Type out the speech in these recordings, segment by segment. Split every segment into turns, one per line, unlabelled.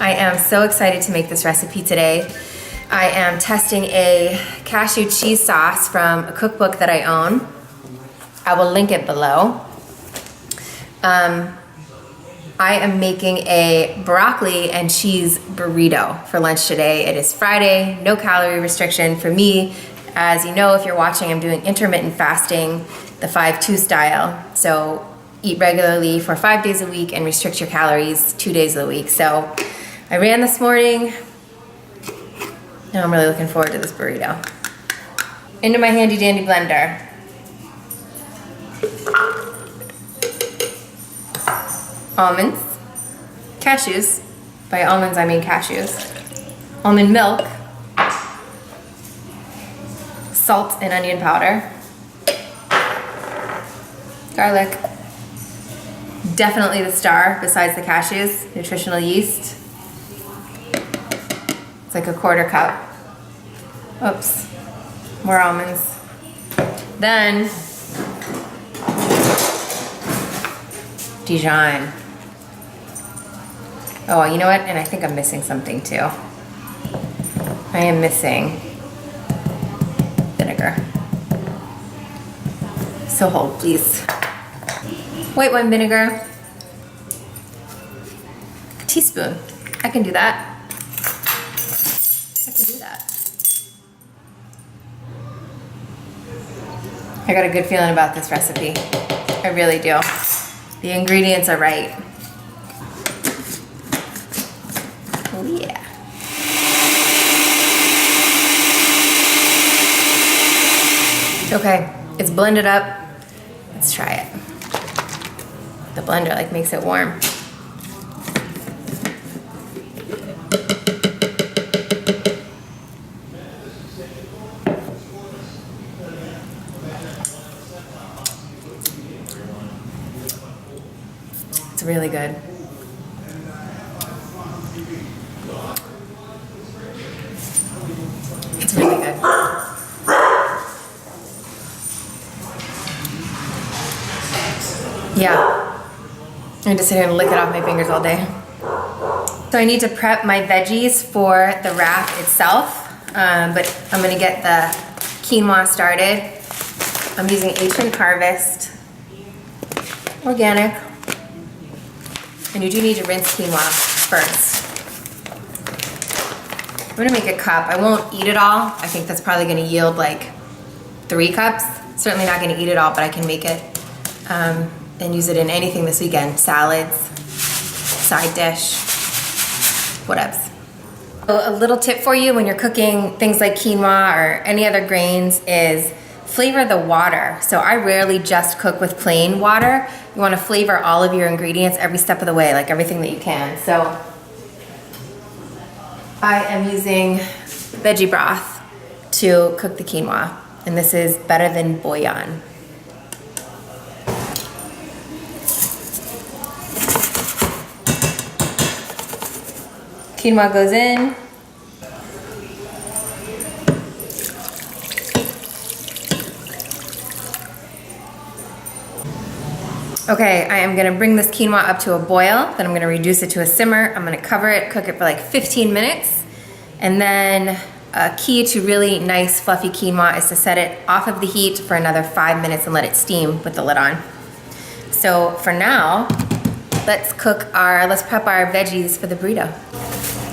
I am so excited to make this recipe today. I am testing a cashew cheese sauce from a cookbook that I own. I will link it below. I am making a broccoli and cheese burrito for lunch today. It is Friday, no calorie restriction for me. As you know, if you're watching, I'm doing intermittent fasting, the 5-2 style. So eat regularly for 5 days a week and restrict your calories 2 days of the week. So I ran this morning. Now I'm really looking forward to this burrito. Into my handy dandy blender. Almonds, cashews, by almonds I mean cashews, almond milk, salt and onion powder, garlic, definitely the star besides the cashews, nutritional yeast. It's like a 1/4 cup. Oops, more almonds. Then Dijon. Oh, you know what? And I think I'm missing something too. I am missing vinegar. So hold, please. White wine vinegar. A teaspoon. I can do that. I can do that. I got a good feeling about this recipe. I really do. The ingredients are right. Oh yeah. Okay, it's blended up. Let's try it. The blender like makes it warm. It's really good. It's really good. Yeah. I'm just sit here and lick it off my fingers all day. So I need to prep my veggies for the wrap itself, but I'm gonna get the quinoa started. I'm using Ancient Harvest, organic. And you do need to rinse quinoa first. I'm gonna make a cup. I won't eat it all. I think that's probably gonna yield like 3 cups. Certainly not gonna eat it all, but I can make it and use it in anything this weekend. Salads, side dish, whatevs. A little tip for you when you're cooking things like quinoa or any other grains is flavor the water. So I rarely just cook with plain water. You want to flavor all of your ingredients every step of the way, like everything that you can. So I am using veggie broth to cook the quinoa, and this is better than bouillon. Quinoa goes in. Okay, I am gonna bring this quinoa up to a boil, then I'm gonna reduce it to a simmer. I'm gonna cover it, cook it for like 15 minutes. And then a key to really nice fluffy quinoa is to set it off of the heat for another 5 minutes and let it steam with the lid on. So for now, let's prep our veggies for the burrito.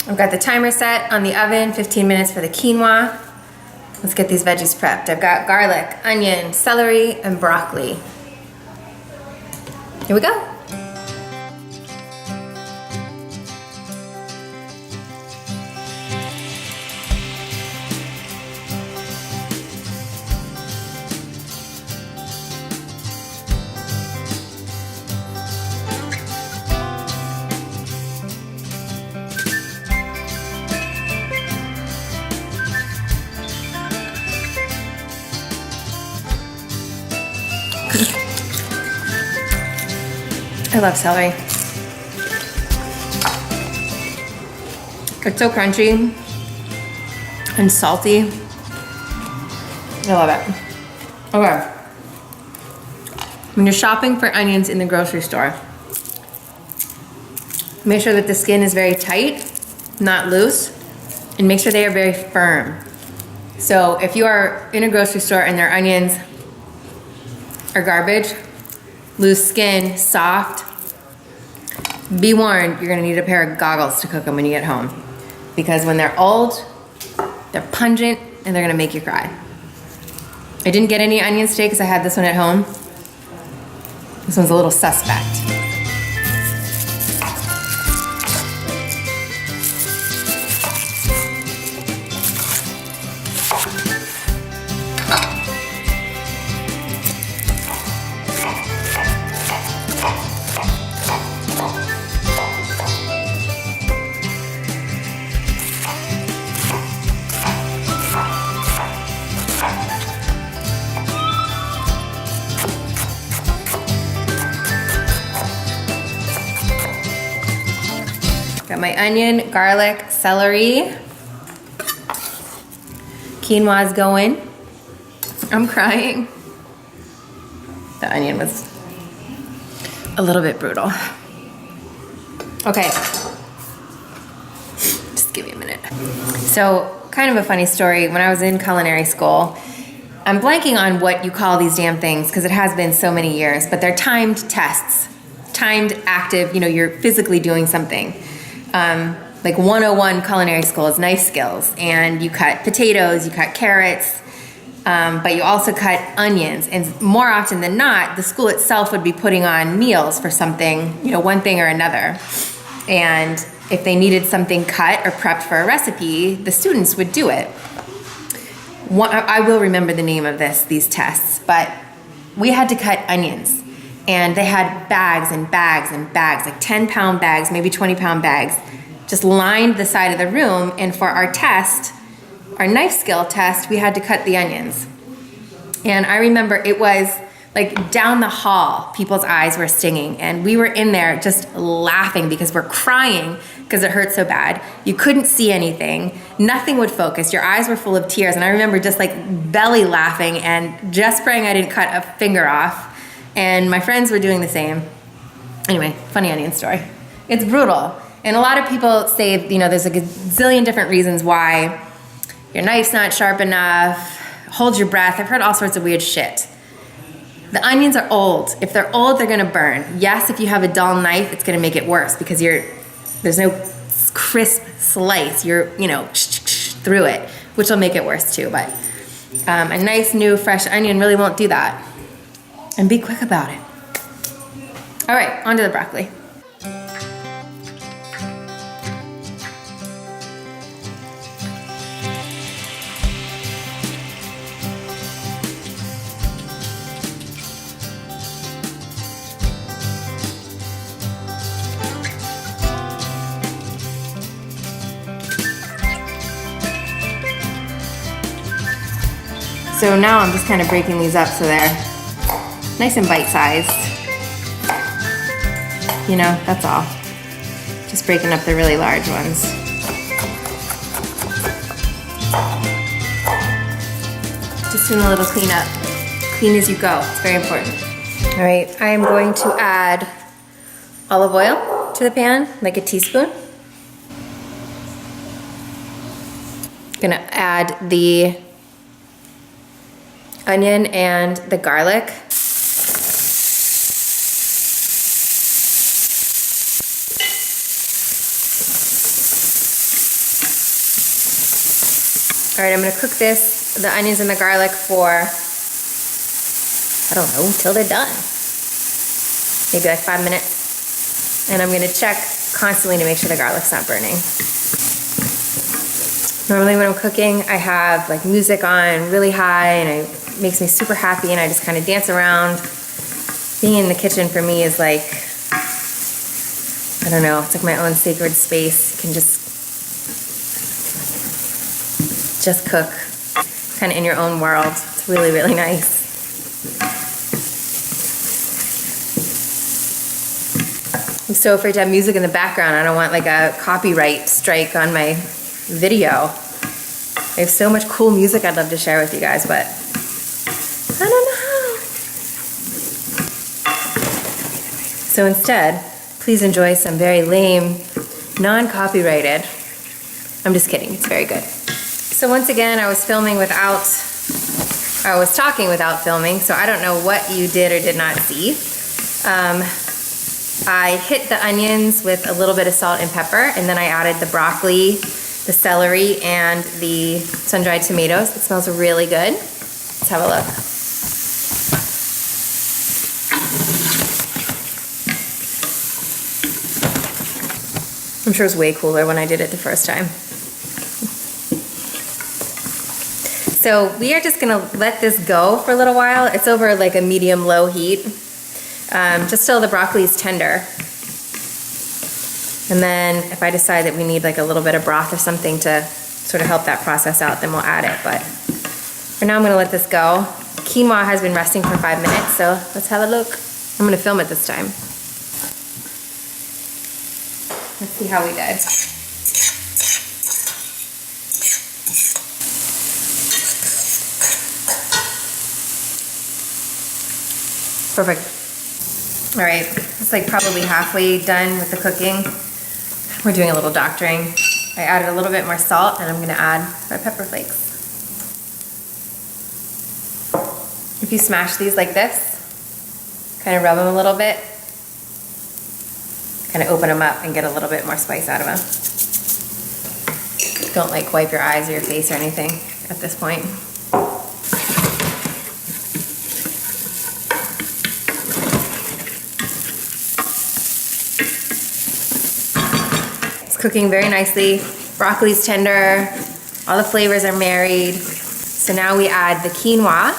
I've got the timer set on the oven, 15 minutes for the quinoa. Let's get these veggies prepped. I've got garlic, onion, celery, and broccoli. Here we go. I love celery. It's so crunchy and salty. I love it. Okay. When you're shopping for onions in the grocery store, make sure that the skin is very tight not loose, and make sure they are very firm. So if you are in a grocery store and their onions are garbage, loose skin, soft, be warned, you're gonna need a pair of goggles to cook them when you get home. Because when they're old, they're pungent, and they're gonna make you cry. I didn't get any onions today because I had this one at home. This one's a little suspect. Got my onion, garlic, celery. Quinoa's going. I'm crying. The onion was a little bit brutal. Okay. Just give me a minute. So, kind of a funny story. When I was in culinary school, I'm blanking on what you call these damn things because it has been so many years, but they're timed tests. Timed, active, you're physically doing something. Like 101 culinary school is knife skills, and you cut potatoes, you cut carrots, but you also cut onions. And more often than not, the school itself would be putting on meals for something, one thing or another. And if they needed something cut or prepped for a recipe, the students would do it. I will remember the name of these tests, but we had to cut onions. And they had bags and bags and bags, like 10-pound bags, maybe 20-pound bags, just lined the side of the room. And for our test, our knife skill test, we had to cut the onions. And I remember it was like down the hall, people's eyes were stinging. And we were in there just laughing because we're crying because it hurt so bad. You couldn't see anything. Nothing would focus. Your eyes were full of tears. And I remember just like belly laughing and just praying I didn't cut a finger off. And my friends were doing the same. Anyway, funny onion story. It's brutal. And a lot of people say, there's a gazillion different reasons why your knife's not sharp enough, hold your breath. I've heard all sorts of weird shit. The onions are old. If they're old, they're gonna burn. Yes, if you have a dull knife, it's gonna make it worse because there's no crisp slice. You're, through it, which will make it worse too. But a nice, new, fresh onion really won't do that. And be quick about it. All right, on to the broccoli. So now I'm just kind of breaking these up so they're nice and bite-sized. That's all. Just breaking up the really large ones. Just doing a little cleanup. Clean as you go. It's very important. All right, I am going to add olive oil to the pan, like a teaspoon. Gonna add the onion and the garlic. All right, I'm gonna cook the onions and the garlic for, I don't know, till they're done. Maybe like 5 minutes. And I'm gonna check constantly to make sure the garlic's not burning. Normally when I'm cooking, I have like music on really high and it makes me super happy and I just kind of dance around. Being in the kitchen for me is like, I don't know, it's like my own sacred space. You can just cook kind of in your own world. It's really, really nice. I'm so afraid to have music in the background. I don't want like a copyright strike on my video. I have so much cool music I'd love to share with you guys, but I don't know. So instead, please enjoy some very lame, non-copyrighted I'm just kidding, it's very good. So once again, I was talking without filming, so I don't know what you did or did not see. I hit the onions with a little bit of salt and pepper, and then I added the broccoli, the celery, and the sun-dried tomatoes. It smells really good. Let's have a look. I'm sure it was way cooler when I did it the first time. So we are just gonna let this go for a little while. It's over like a medium-low heat, just till the broccoli is tender. And then if I decide that we need like a little bit of broth or something to sort of help that process out, then we'll add it. But for now, I'm gonna let this go. Quinoa has been resting for 5 minutes, so let's have a look. I'm gonna film it this time. Let's see how we did. Perfect. All right, it's like probably halfway done with the cooking. We're doing a little doctoring. I added a little bit more salt, and I'm gonna add my pepper flakes. If you smash these like this, kind of rub them a little bit, kind of open them up and get a little bit more spice out of them. Don't like wipe your eyes or your face or anything at this point. It's cooking very nicely. Broccoli's tender. All the flavors are married. So now we add the quinoa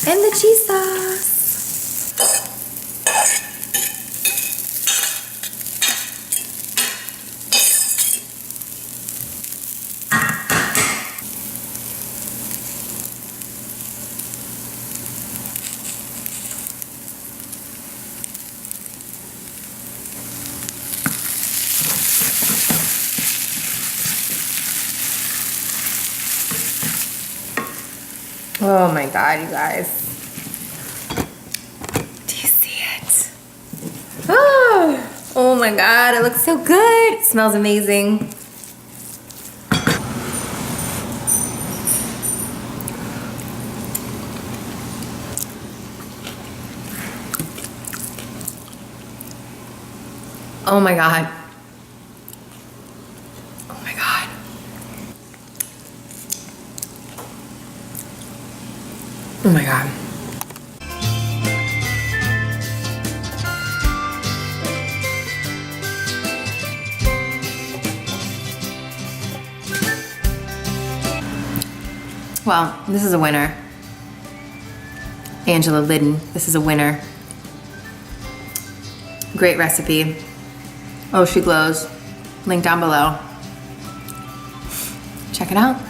and the cheese sauce. Oh my God, you guys. Do you see it? Oh my God, it looks so good. It smells amazing. Oh my God. Oh my God. Oh my God. Well, this is a winner. Angela Liddon, this is a winner. Great recipe. Oh, she glows. Link down below. Check it out.